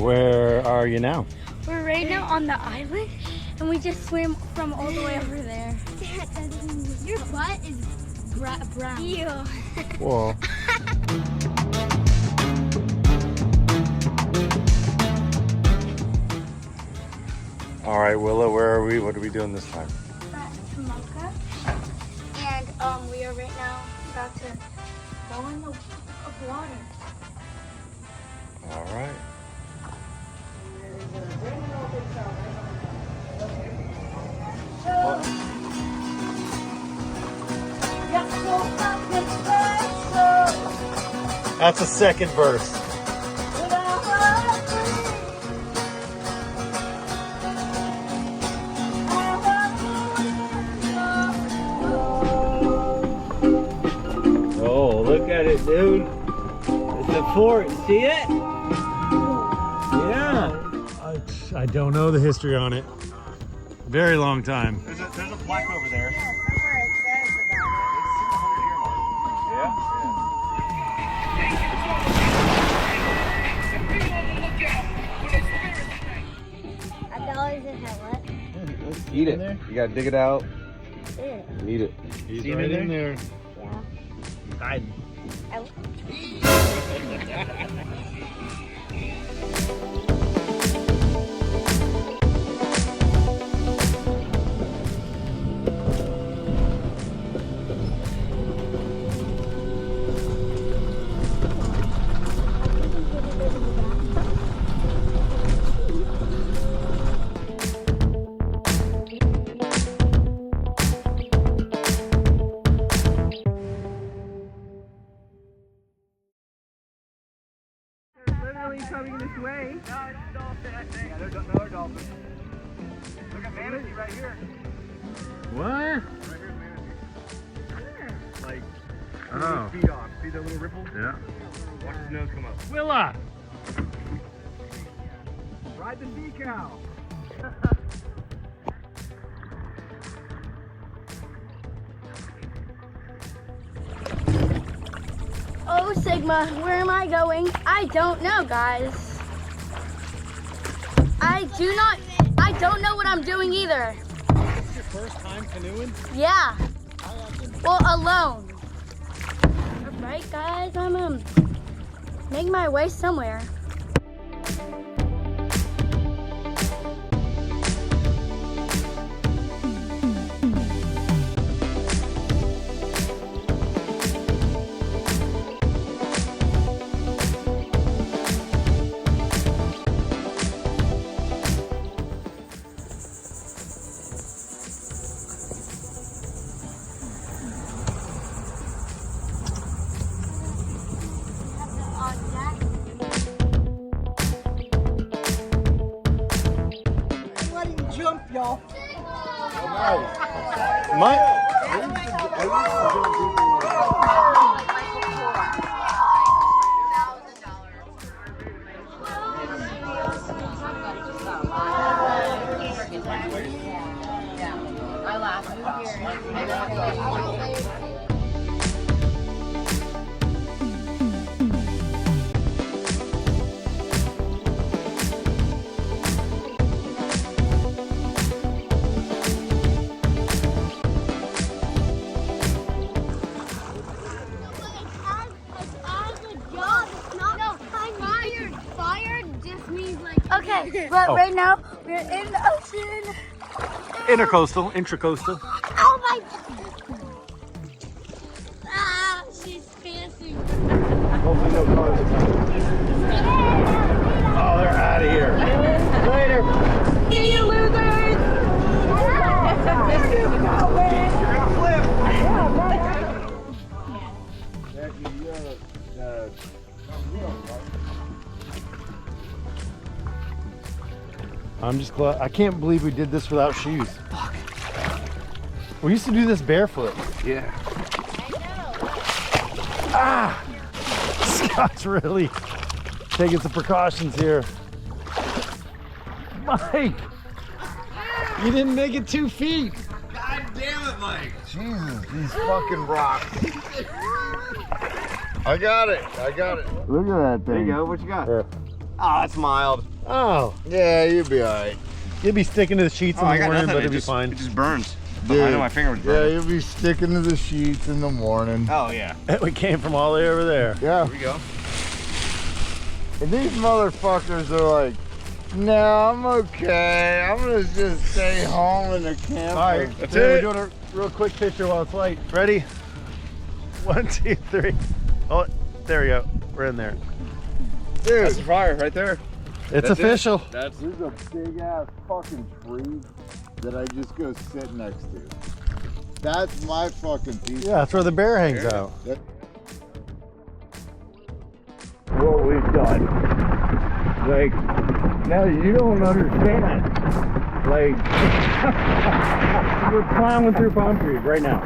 Where are you now? We're right now on the island, and we just swam from all the way over there. Your butt is brown. Ew. Whoa. All right, Willa, where are we? What are we doing this time? At Tamoka, and we are right now about to go in the water. All right. That's the second verse. Oh, look at it, dude. It's a fort. See it? Yeah. I don't know the history on it. Very long time. There's a plaque over there. Yeah, somewhere it says about $1 in her what? Eat it. You gotta dig it out. Ew. And eat it. He's See him right in in there. Yeah. He's hiding. Literally coming this way. Yeah, there's another dolphin. Look at manatee right here. What? Right here, manatee. Like, Oh. feet off. See the little ripples? Yeah. Watch his nose come up. Willa! Ride the sea cow. Oh, Sigma, where am I going? I don't know, guys. I don't know what I'm doing either. This is your first time canoeing? Yeah. Well, alone. All right, guys, I'm making my way somewhere. Jump, y'all. Okay, but right now we're in the ocean. Intercoastal, intracoastal. Oh my! Ah, she's fancy. Hopefully no cars are coming. Oh, they're out of here. Later. See you, losers! You're gonna flip! I'm just glad. I can't believe we did this without shoes. Fuck. We used to do this barefoot. Yeah. Ah! Scott's really taking some precautions here. Mike! You didn't make it 2 feet! God damn it, Mike! Jesus, these fucking rocks. I got it. Look at that thing. There you go. What you got? Here. Oh, that's mild. Oh, Yeah, you'll be alright. you'll be sticking to the sheets in the morning, but it'll be fine. It just burns. Dude, I know my finger was Yeah, burning. you'll be sticking to the sheets in the morning. Oh yeah. We came from all the way over there. Yeah. Here we go. And these motherfuckers are like, no, I'm okay. I'm gonna just stay home in the camper. All right, That's we're it. doing a real quick picture while it's light. Ready? 1, 2, 3. Oh, there we go. We're in there. Dude, That's the fire right there. It's That's it. official. That's there's a big ass fucking tree that I just go sit next to. That's my fucking piece. Yeah, that's where the bear hangs out. What we've done. Like, now you don't understand. Like, We're plowing through palm trees right now.